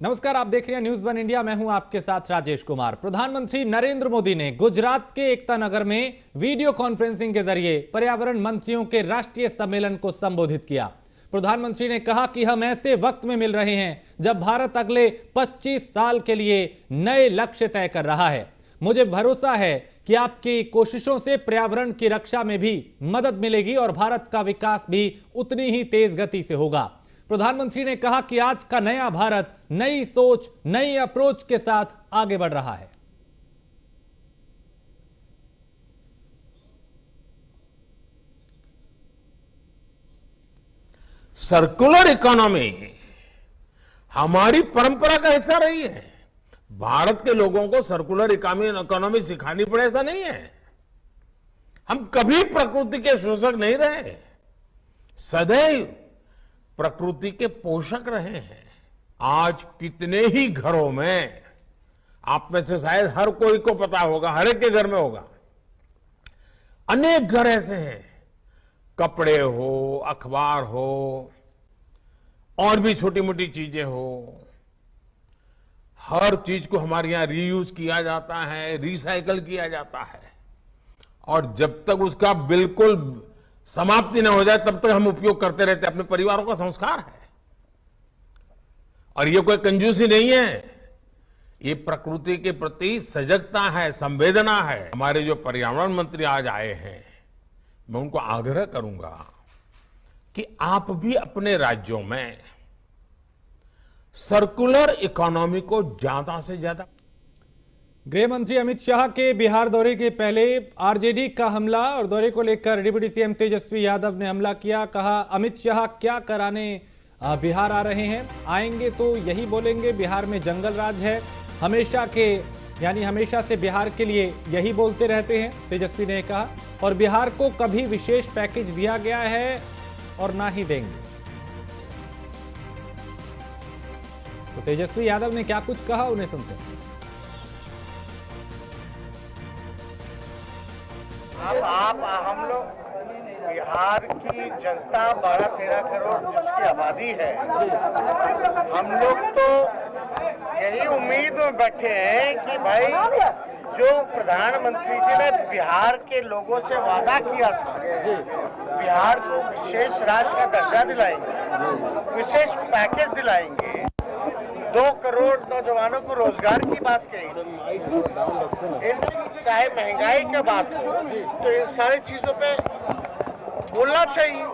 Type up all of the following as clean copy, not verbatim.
नमस्कार, आप देख रहे हैं न्यूज वन इंडिया। मैं हूं आपके साथ राजेश कुमार। प्रधानमंत्री नरेंद्र मोदी ने गुजरात के एकता नगर में वीडियो कॉन्फ्रेंसिंग के जरिए पर्यावरण मंत्रियों के राष्ट्रीय सम्मेलन को संबोधित किया। प्रधानमंत्री ने कहा कि हम ऐसे वक्त में मिल रहे हैं जब भारत अगले 25 साल के लिए नए लक्ष्य तय कर रहा है। मुझे भरोसा है कि आपकी कोशिशों से पर्यावरण की रक्षा में भी मदद मिलेगी और भारत का विकास भी उतनी ही तेज गति से होगा। प्रधानमंत्री ने कहा कि आज का नया भारत नई सोच, नई अप्रोच के साथ आगे बढ़ रहा है। सर्कुलर इकोनॉमी हमारी परंपरा का हिस्सा रही है। भारत के लोगों को सर्कुलर इकोनॉमी सिखानी पड़े ऐसा नहीं है। हम कभी प्रकृति के शोषक नहीं रहे, सदैव प्रकृति के पोषक रहे हैं। आज कितने ही घरों में, आप में से शायद हर कोई को पता होगा, हर एक के घर में होगा, अनेक घर ऐसे हैं, कपड़े हो, अखबार हो, और भी छोटी मोटी चीजें हो, हर चीज को हमारे यहां रीयूज किया जाता है, रिसाइकल किया जाता है, और जब तक उसका बिल्कुल समाप्ति न हो जाए तब तक हम उपयोग करते रहते हैं। अपने परिवारों का संस्कार है, और ये कोई कंजूसी नहीं है, ये प्रकृति के प्रति सजगता है, संवेदना है। हमारे जो पर्यावरण मंत्री आज आए हैं, मैं उनको आग्रह करूंगा कि आप भी अपने राज्यों में सर्कुलर इकोनॉमी को ज्यादा से ज्यादा। गृह मंत्री अमित शाह के बिहार दौरे के पहले आरजेडी का हमला, और दौरे को लेकर डिप्टी सीएम तेजस्वी यादव ने हमला किया। कहा, अमित शाह क्या कराने बिहार आ रहे हैं, आएंगे तो यही बोलेंगे बिहार में जंगल राज है। हमेशा से बिहार के लिए यही बोलते रहते हैं, तेजस्वी ने कहा। और बिहार को कभी विशेष पैकेज दिया गया है और ना ही देंगे। तो तेजस्वी यादव ने क्या कुछ कहा, उन्हें सुनते हैं। अब हम लोग बिहार की जनता 12-13 करोड़ जिसकी आबादी है, हम लोग तो यही उम्मीद में बैठे हैं कि भाई जो प्रधानमंत्री जी ने बिहार के लोगों से वादा किया था, बिहार को विशेष राज्य का दर्जा दिलाएंगे, विशेष पैकेज दिलाएंगे, 2 करोड़ नौजवानों को रोजगार की बात कही थी। चाहे महंगाई की बात हो तो इन सारी चीजों पे बोलना चाहिए,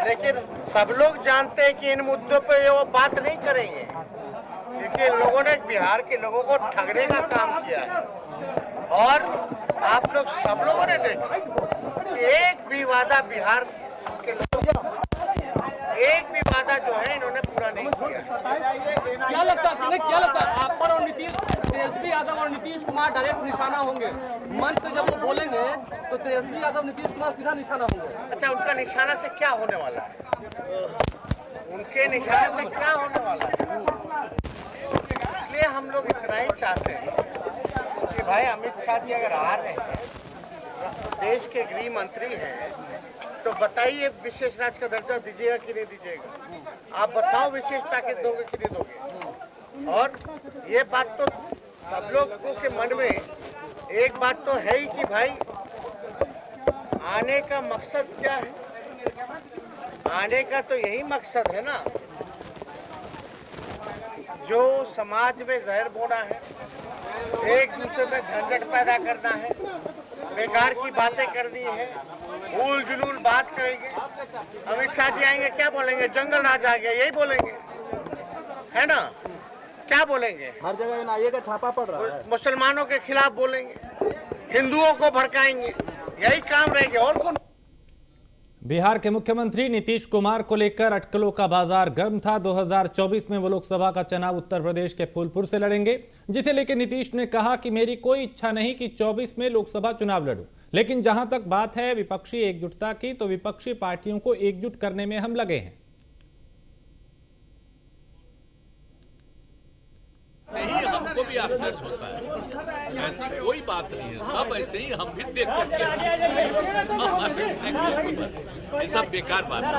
लेकिन सब लोग जानते हैं कि इन मुद्दों पे वो बात नहीं करेंगे, क्योंकि इन लोगों ने बिहार के लोगों को ठगने का काम किया है। और आप लोग सब लोगों ने देखा कि एक भी वादा बिहार के लोगों, एक भी वादा जो है इन्होंने पूरा नहीं किया। क्या लगता है आप पर और तेजस्वी यादव और नीतीश कुमार डायरेक्ट निशाना होंगे? मंच से जब वो बोलेंगे तो तेजस्वी यादव नीतीश कुमार सीधा निशाना होंगे। अच्छा, उनका निशाना से क्या होने वाला है? उनके निशाने से क्या होने वाला है? इसलिए हम लोग इतना ही चाहते हैं कि भाई अमित शाह जी अगर आ रहे हैं, देश के गृह मंत्री हैं, तो बताइए विशेष राज्य का दर्जा दीजिएगा कि नहीं दीजिएगा? आप बताओ, विशेष पैकेज दोगे कि नहीं दोगे? और ये बात तो सब लोगों के मन में एक बात तो है ही कि भाई आने का मकसद क्या है? आने का तो यही मकसद है ना, जो समाज में जहर बोना है, एक दूसरे में झंझट पैदा करना है, बेकार की बातें करनी है, भूल जुलूल बात करेंगे। अमित शाह जी आएंगे, क्या बोलेंगे? जंगल राज आ गया, यही बोलेंगे, है ना? क्या बोलेंगे? हर जगह एनआईए का छापा पड़ रहा है। मुसलमानों के खिलाफ बोलेंगे, हिंदुओं को भड़काएंगे, यही काम रहेंगे और कौन? बिहार के मुख्यमंत्री नीतीश कुमार को लेकर अटकलों का बाजार गर्म था। 2024 में वो लोकसभा का चुनाव उत्तर प्रदेश के फूलपुर से लड़ेंगे, जिसे लेकर नीतीश ने कहा कि मेरी कोई इच्छा नहीं कि 24 में लोकसभा चुनाव लड़ूं, लेकिन जहां तक बात है विपक्षी एकजुटता की, तो विपक्षी पार्टियों को एकजुट करने में हम लगे हैं। से ही हमको भी आश्चर्य होता है, ऐसी कोई बात बात नहीं है, सब ऐसे ही हम भी देख करके ये सब बेकार बात है।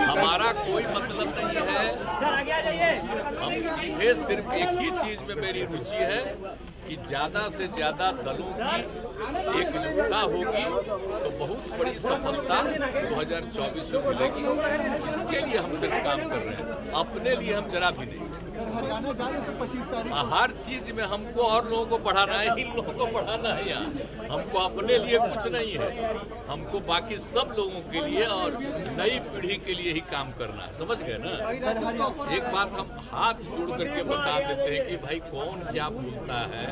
हमारा कोई मतलब नहीं है। हम सीधे सिर्फ एक ही चीज में मेरी रुचि है कि ज्यादा से ज्यादा दलों की एकजुटता होगी तो बहुत बड़ी सफलता 2024 में मिलेगी। इसके लिए हम सिर्फ काम कर रहे हैं, अपने लिए हम जरा भी नहीं। हर चीज में हमको और लोगों को बढ़ाना है, इन लोगों को बढ़ाना है। यहाँ हमको अपने लिए कुछ नहीं है, हमको बाकी सब लोगों के लिए और नई पीढ़ी के लिए ही काम करना है। समझ गए ना? एक बात हम हाथ जोड़ करके बता देते हैं कि भाई कौन क्या बोलता है,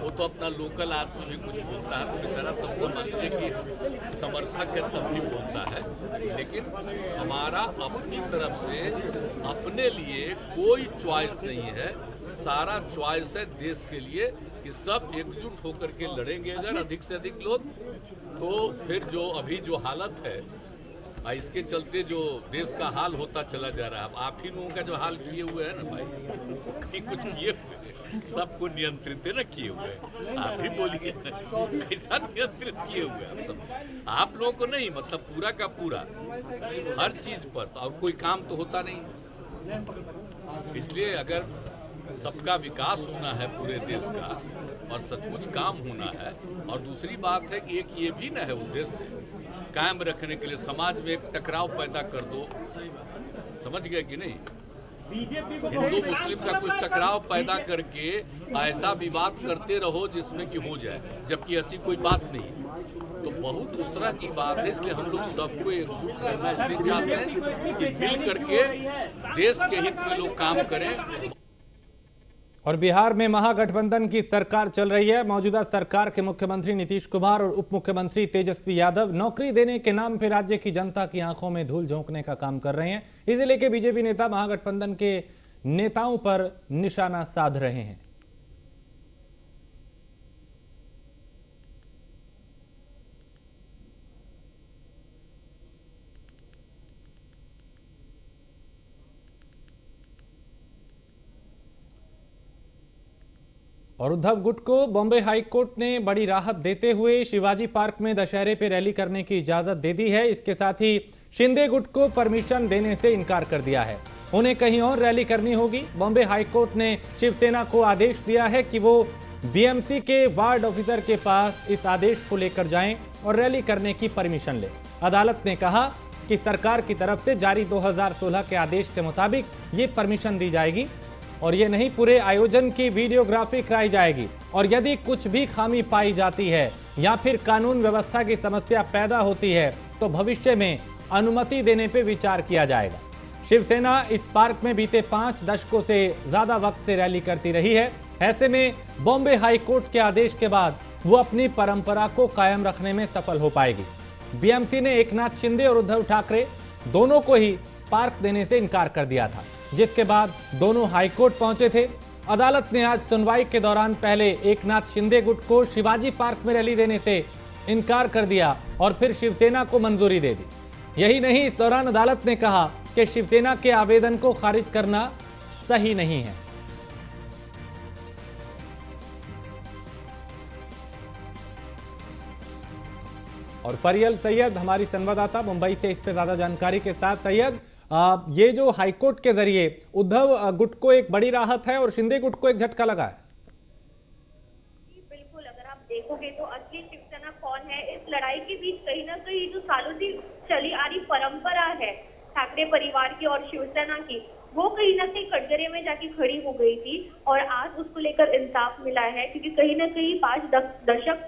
वो तो अपना लोकल आदमी भी कुछ बोलता है तो बेचारा सबको मान लीजिए कि समर्थक है तब भी बोलता है। लेकिन हमारा अपनी तरफ से अपने लिए कोई चॉइस नहीं है, सारा चॉइस है देश के लिए कि सब एकजुट होकर के लड़ेंगे अगर अधिक से अधिक लोग, तो फिर जो अभी जो हालत है इसके चलते जो देश का हाल होता चला जा रहा है, अब आप ही लोगों का जो हाल किए हुए है ना भाई, कहीं कुछ किए हुए सबको नियंत्रित है ना किए हुए, आप भी बोलिए कैसा नियंत्रित किए हुए आप सब, आप लोगों को नहीं, मतलब पूरा का पूरा हर चीज पर, तो और कोई काम तो होता नहीं। इसलिए अगर सबका विकास होना है पूरे देश का और सचमुच काम होना है, और दूसरी बात है कि एक ये भी ना है उद्देश्य कायम रखने के लिए समाज में एक टकराव पैदा कर दो, समझ गए कि नहीं? हिंदू मुस्लिम का कुछ टकराव पैदा करके ऐसा विवाद करते रहो जिसमें कि हो जाए, जबकि ऐसी कोई बात नहीं। तो बहुत उस तरह की बात है, इसलिए हम लोग सबको एकजुट करना इसलिए चाहते हैं कि मिल करके देश के हित में लोग काम करें। और बिहार में महागठबंधन की सरकार चल रही है। मौजूदा सरकार के मुख्यमंत्री नीतीश कुमार और उप मुख्यमंत्री तेजस्वी यादव नौकरी देने के नाम पर राज्य की जनता की आंखों में धूल झोंकने का काम कर रहे हैं। इसे लेकर बीजेपी नेता महागठबंधन के नेताओं पर निशाना साध रहे हैं। और उद्धव गुट को बॉम्बे हाई कोर्ट ने बड़ी राहत देते हुए शिवाजी पार्क में दशहरे पे रैली करने की इजाजत दे दी है। इसके साथ ही शिंदे गुट को परमिशन देने से इनकार कर दिया है, उन्हें कहीं और रैली करनी होगी। बॉम्बे हाई कोर्ट ने शिवसेना को आदेश दिया है कि वो बीएमसी के वार्ड ऑफिसर के पास इस आदेश को लेकर जाएं और रैली करने की परमिशन लें। अदालत ने कहा कि सरकार की तरफ से जारी 2016 के आदेश के मुताबिक ये परमिशन दी जाएगी और ये नहीं, पूरे आयोजन की वीडियोग्राफी कराई जाएगी, और यदि कुछ भी खामी पाई जाती है या फिर कानून व्यवस्था की समस्या पैदा होती है तो भविष्य में अनुमति देने पर विचार किया जाएगा। शिवसेना इस पार्क में बीते 5 दशकों से ज्यादा वक्त से रैली करती रही है। ऐसे में बॉम्बे हाई कोर्ट के आदेश के बाद वो अपनी परंपरा को कायम रखने में सफल हो पाएगी। बीएमसी ने एकनाथ शिंदे और उद्धव ठाकरे दोनों को ही पार्क देने से इनकार कर दिया था, जिसके बाद दोनों हाईकोर्ट पहुंचे थे। अदालत ने आज सुनवाई के दौरान पहले एकनाथ शिंदे गुट को शिवाजी पार्क में रैली देने से इनकार कर दिया और फिर शिवसेना को मंजूरी दे दी। यही नहीं, इस दौरान अदालत ने कहा कि शिवसेना के आवेदन को खारिज करना सही नहीं है। और फरियल सैयद हमारी संवाददाता मुंबई से इस पे ज्यादा जानकारी के साथ। सैयद, ये जो हाईकोर्ट के जरिए उद्धव गुट को एक बड़ी राहत है और शिंदे गुट को एक झटका लगा है। बिल्कुल, अगर आप देखोगे तो असली शिवसेना कौन है, इस लड़ाई के बीच कहीं ना कहीं जो सालों से चली आ रही परंपरा है ठाकरे परिवार की और शिवसेना की, वो कहीं ना कहीं कटघरे में जाके खड़ी हो गई थी और आज उसको लेकर इंसाफ मिला है, क्योंकि कहीं ना कहीं 5 दशक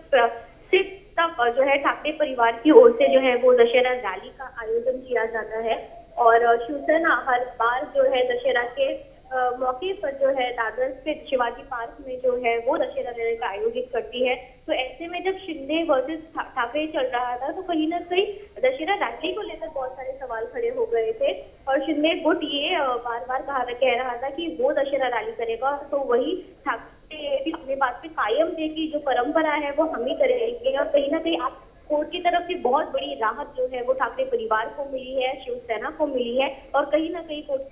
से तक जो है ठाकरे परिवार की ओर से जो है वो दशहरा रैली का आयोजन किया जाता है और शिवसेना हर बार जो है दशहरा के मौके पर जो है दादर स्थित शिवाजी पार्क में जो है वो दशहरा रैली का आयोजित करती है। तो ऐसे में जब शिंदे वर्सेस ठाकरे चल रहा था तो कहीं ना कहीं दशहरा रैली को लेकर बहुत सारे सवाल खड़े हो गए थे और शिंदे गुट ये बार बार कह रहा था कि वो दशहरा रैली करेगा, तो वही ठाकरे भी अपनी बात पे कायम थे कि जो परंपरा है वो हम ही करेंगे। और कहीं ना कहीं आप कोर्ट की तरफ से बहुत बड़ी राहत जो है वो ठाकरे परिवार को मिली है, शिवसेना को मिली है और कहीं ना कहीं कोर्ट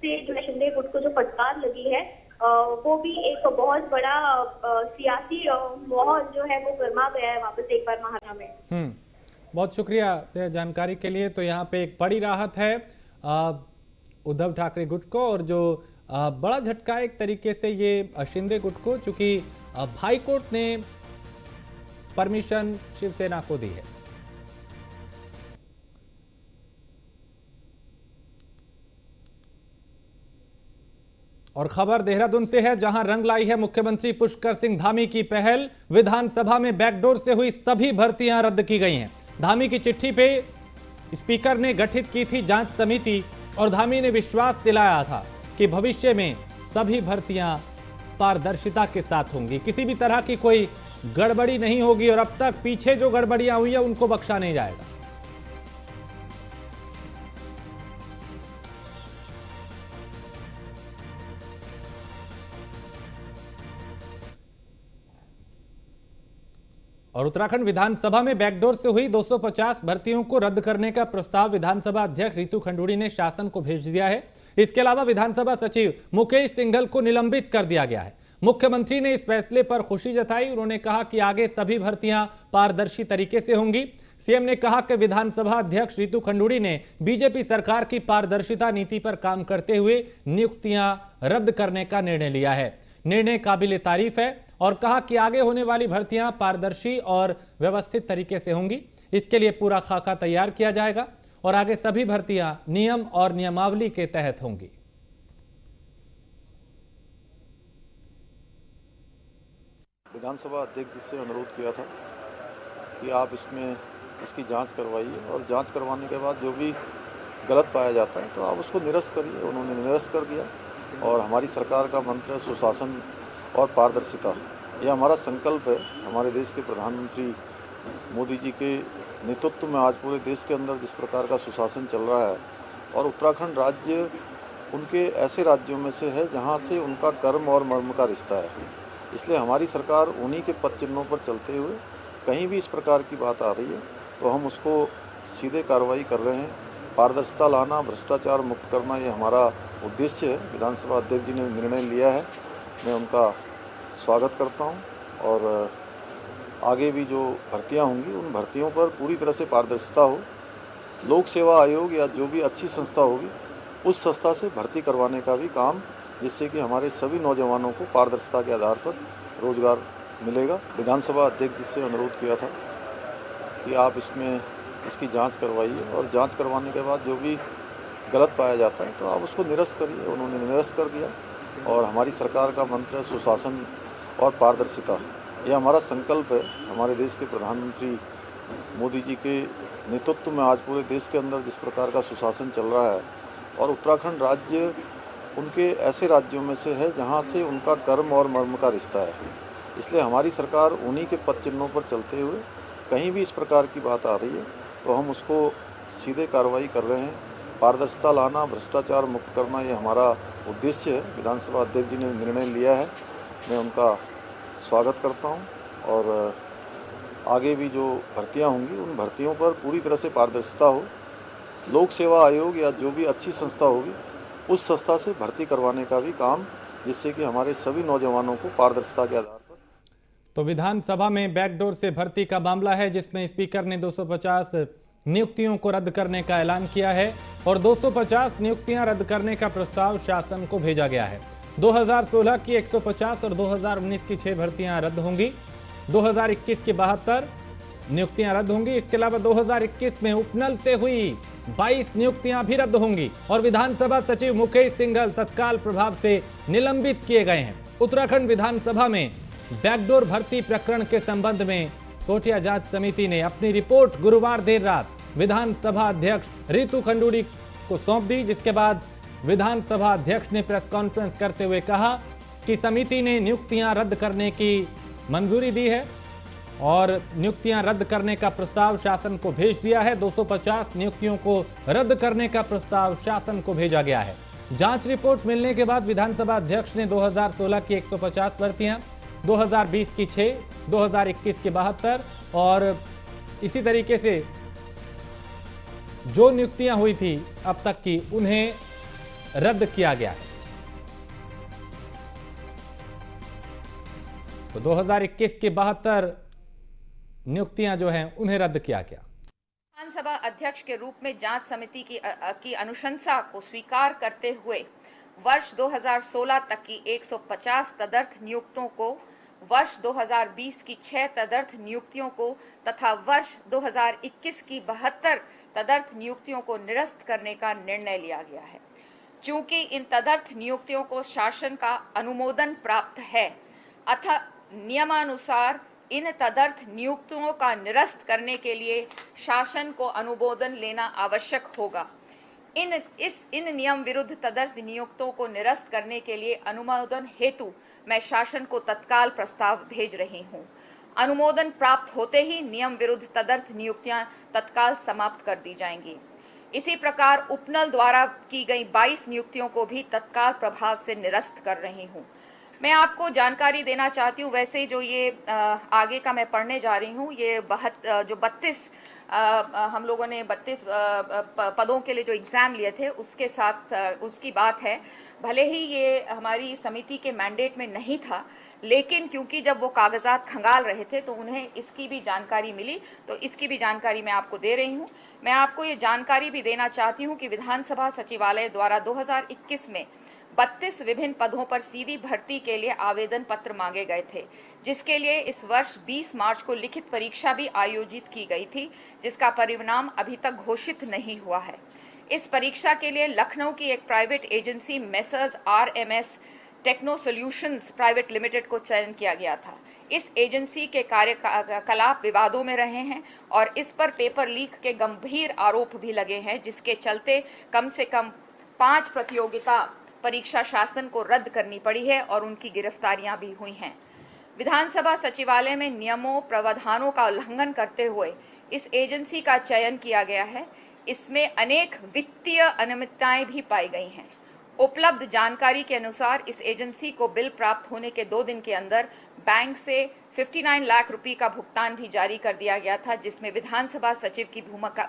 से जो है शिंदे गुट को जो फटकार लगी है वो भी एक बहुत बड़ा सियासी माहौल जो है वो गर्मा गया है वापस एक बार महाराष्ट्र में। बहुत शुक्रिया जानकारी के लिए। तो यहाँ पे एक बड़ी राहत है उद्धव ठाकरे गुट को, और जो बड़ा झटका एक तरीके से ये शिंदे गुट को, चूंकि हाई कोर्ट ने परमिशन शिवसेना को दी है। और खबर देहरादून से है, जहां रंग लाई है मुख्यमंत्री पुष्कर सिंह धामी की पहल। विधानसभा में बैकडोर से हुई सभी भर्तियां रद्द की गई हैं। धामी की चिट्ठी पे स्पीकर ने गठित की थी जांच समिति, और धामी ने विश्वास दिलाया था कि भविष्य में सभी भर्तियां पारदर्शिता के साथ होंगी, किसी भी तरह की कोई गड़बड़ी नहीं होगी, और अब तक पीछे जो गड़बड़ियां हुई है उनको बख्शा नहीं जाएगा। और उत्तराखंड विधानसभा में बैकडोर से हुई 250 भर्तियों को रद्द करने का प्रस्ताव विधानसभा अध्यक्ष रितु खंडूड़ी ने शासन को भेज दिया है। इसके अलावा विधानसभा सचिव मुकेश सिंघल को निलंबित कर दिया गया है। मुख्यमंत्री ने इस फैसले पर खुशी जताई। उन्होंने कहा कि आगे सभी भर्तियां पारदर्शी तरीके से होंगी। सीएम ने कहा कि विधानसभा अध्यक्ष रितु खंडूड़ी ने बीजेपी सरकार की पारदर्शिता नीति पर काम करते हुए नियुक्तियां रद्द करने का निर्णय लिया है। निर्णय काबिले तारीफ है, और कहा कि आगे होने वाली भर्तियां पारदर्शी और व्यवस्थित तरीके से होंगी। इसके लिए पूरा खाका तैयार किया जाएगा, और आगे सभी भर्तियां नियम और नियमावली के तहत होंगी। विधानसभा अध्यक्ष जी से अनुरोध किया था कि आप इसकी जांच करवाइए, और जांच करवाने के बाद जो भी गलत पाया जाता है तो आप उसको निरस्त करिए। उन्होंने निरस्त कर दिया, और हमारी सरकार का मंत्र है सुशासन और पारदर्शिता। यह हमारा संकल्प है। हमारे देश के प्रधानमंत्री मोदी जी के नेतृत्व में आज पूरे देश के अंदर जिस प्रकार का सुशासन चल रहा है, और उत्तराखंड राज्य उनके ऐसे राज्यों में से है जहां से उनका कर्म और मर्म का रिश्ता है। इसलिए हमारी सरकार उन्हीं के पद चिन्हों पर चलते हुए कहीं भी इस प्रकार की बात आ रही है तो हम उसको सीधे कार्रवाई कर रहे हैं। पारदर्शिता लाना, भ्रष्टाचार मुक्त करना, ये हमारा उद्देश्य है। विधानसभा अध्यक्ष जी ने निर्णय लिया है, मैं उनका स्वागत करता हूं, और आगे भी जो भर्तियां होंगी उन भर्तियों पर पूरी तरह से पारदर्शिता हो। लोक सेवा आयोग या जो भी अच्छी संस्था होगी उस संस्था से भर्ती करवाने का भी काम, जिससे कि हमारे सभी नौजवानों को पारदर्शिता के आधार पर रोजगार मिलेगा। विधानसभा अध्यक्ष जी से अनुरोध किया था कि आप इसकी जांच करवाइए, और जांच करवाने के बाद जो भी गलत पाया जाता है तो आप उसको निरस्त करिए। उन्होंने निरस्त कर दिया, और हमारी सरकार का मंत्र है सुशासन और पारदर्शिता। यह हमारा संकल्प है। हमारे देश के प्रधानमंत्री मोदी जी के नेतृत्व में आज पूरे देश के अंदर जिस प्रकार का सुशासन चल रहा है, और उत्तराखंड राज्य उनके ऐसे राज्यों में से है जहां से उनका कर्म और मर्म का रिश्ता है। इसलिए हमारी सरकार उन्हीं के पद चिन्हों पर चलते हुए कहीं भी इस प्रकार की बात आ रही है तो हम उसको सीधे कार्रवाई कर रहे हैं। पारदर्शिता लाना, भ्रष्टाचार मुक्त करना, ये हमारा उद्देश्य है। विधानसभा अध्यक्ष जी ने निर्णय लिया है, मैं उनका स्वागत करता हूं, और आगे भी जो भर्तियां होंगी उन भर्तियों पर पूरी तरह से पारदर्शिता हो। लोक सेवा आयोग या जो भी अच्छी संस्था होगी उस संस्था से भर्ती करवाने का भी काम, जिससे कि हमारे सभी नौजवानों को पारदर्शिता के आधार पर। तो विधानसभा में बैकडोर से भर्ती का मामला है, जिसमें स्पीकर ने 250 नियुक्तियों को रद्द करने का ऐलान किया है, और 250 नियुक्तियां रद्द करने का प्रस्ताव शासन को भेजा गया है। 2016 की 150 और 2019 की 6 भर्तियां रद्द होंगी। 2021 की 72 नियुक्तियां रद्द होंगी। इसके अलावा 2021 में उपनल से हुई 22 नियुक्तियां भी रद्द होंगी, और विधानसभा सचिव मुकेश सिंघल तत्काल प्रभाव से निलंबित किए गए हैं। उत्तराखंड विधानसभा में बैकडोर भर्ती प्रकरण के संबंध में कोटिया जांच समिति ने अपनी रिपोर्ट गुरुवार देर रात विधानसभा अध्यक्ष रितु खंडूड़ी को सौंप दी, जिसके बाद विधानसभा अध्यक्ष ने प्रेस कॉन्फ्रेंस करते हुए कहा कि समिति ने नियुक्तियां रद्द करने की मंजूरी दी है, और नियुक्तियां रद्द करने का प्रस्ताव शासन को भेज दिया है। 250 नियुक्तियों को रद्द करने का प्रस्ताव शासन को भेजा गया है। जांच रिपोर्ट मिलने के बाद विधानसभा अध्यक्ष ने 2016 की 150 भर्तियां, 2020 की 6, 2021 की 72 और इसी तरीके से जो नियुक्तियां हुई थी अब तक की, उन्हें रद्द किया गया है। तो 2021 की 72 नियुक्तियां जो हैं उन्हें रद्द किया गया। विधानसभा अध्यक्ष के रूप में जांच समिति की अनुशंसा को स्वीकार करते हुए वर्ष 2016 तक की 150 तदर्थ नियुक्तों को, वर्ष 2020 की 6 तदर्थ नियुक्तियों को तथा वर्ष 2021 की 72 तदर्थ नियुक्तियों को निरस्त करने का निर्णय लिया गया है। चूंकि इन तदर्थ नियुक्तियों को शासन का अनुमोदन प्राप्त है, अतः नियमानुसार इन तदर्थ नियुक्तियों का निरस्त करने के लिए शासन को अनुमोदन लेना आवश्यक होगा। इन नियम विरुद्ध तदर्थ नियुक्तों को निरस्त करने के लिए अनुमोदन हेतु मैं शासन को तत्काल प्रस्ताव भेज रही हूं। अनुमोदन प्राप्त होते ही नियम विरुद्ध तदर्थ नियुक्तियां तत्काल समाप्त कर दी जाएंगी। इसी प्रकार उपनल द्वारा की गई 22 नियुक्तियों को भी तत्काल प्रभाव से निरस्त कर रही हूं। मैं आपको जानकारी देना चाहती हूँ, वैसे जो ये आगे का मैं पढ़ने जा रही हूँ, ये 32 हम लोगों ने 32 पदों के लिए जो एग्ज़ाम लिए थे उसके साथ उसकी बात है। भले ही ये हमारी समिति के मैंडेट में नहीं था, लेकिन क्योंकि जब वो कागजात खंगाल रहे थे तो उन्हें इसकी भी जानकारी मिली, तो इसकी भी जानकारी मैं आपको दे रही हूँ। मैं आपको ये जानकारी भी देना चाहती हूँ कि विधानसभा सचिवालय द्वारा 2021 में 32 विभिन्न पदों पर सीधी भर्ती के लिए आवेदन पत्र मांगे गए थे, जिसके लिए इस वर्ष 20 मार्च को लिखित परीक्षा भी आयोजित की गई थी, जिसका परिणाम अभी तक घोषित नहीं हुआ है। इस परीक्षा के लिए लखनऊ की एक private agency messrs RMS techno solutions private limited को चयन किया गया था। इस एजेंसी के कार्यकलाप विवादों में रहे हैं और इस पर पेपर लीक के गंभीर आरोप भी लगे हैं, जिसके चलते कम से कम 5 प्रतियोगिता परीक्षा शासन को रद्द करनी पड़ी है और उनकी गिरफ्तारियां भी हुई हैं। विधानसभा सचिवालय में नियमों प्रावधानों का उल्लंघन करते हुए इस एजेंसी का चयन किया गया है। इसमें अनेक वित्तीय अनियमितताएं भी पाई गई हैं। उपलब्ध जानकारी के अनुसार इस एजेंसी को बिल प्राप्त होने के 2 दिन के अंदर बैंक से 59 लाख रुपए का भुगतान भी जारी कर दिया गया था, जिसमें विधानसभा सचिव की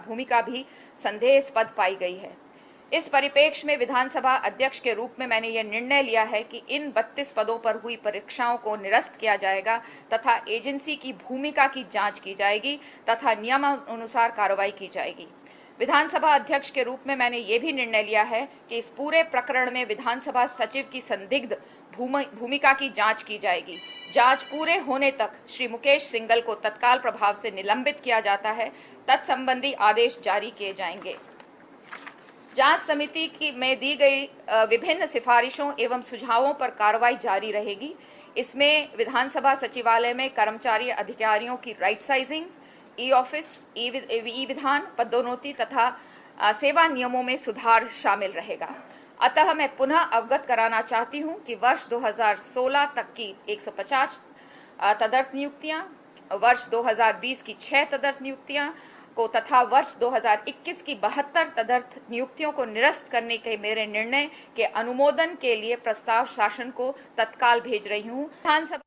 भूमिका भी संदेहास्पद पाई गई है। इस परिप्रेक्ष्य में विधानसभा अध्यक्ष के रूप में मैंने यह निर्णय लिया है कि इन 32 पदों पर हुई परीक्षाओं को निरस्त किया जाएगा तथा एजेंसी की भूमिका की जांच की जाएगी तथा नियमानुसार कार्रवाई की जाएगी। विधानसभा अध्यक्ष के रूप में मैंने ये भी निर्णय लिया है कि इस पूरे प्रकरण में विधानसभा सचिव की संदिग्ध भूमिका की जांच की जाएगी। जांच पूरे होने तक श्री मुकेश सिंघल को तत्काल प्रभाव से निलंबित किया जाता है। तत्संबंधी आदेश जारी किए जाएंगे। जांच समिति में दी गई विभिन्न सिफारिशों एवं सुझावों पर कार्रवाई जारी रहेगी। इसमें विधानसभा सचिवालय में कर्मचारी अधिकारियों की राइट साइजिंग, ई-ऑफिस, ई-विधान, पदोन्नति तथा सेवा नियमों में सुधार शामिल रहेगा। अतः मैं पुनः अवगत कराना चाहती हूं कि वर्ष 2016 तक की 150 तदर्थ नियुक्तियां, वर्ष 2020 की 6 तदर्थ नियुक्तियां को तथा वर्ष 2021 की 72 तदर्थ नियुक्तियों को निरस्त करने के मेरे निर्णय के अनुमोदन के लिए प्रस्ताव शासन को तत्काल भेज रही हूं। विधानसभा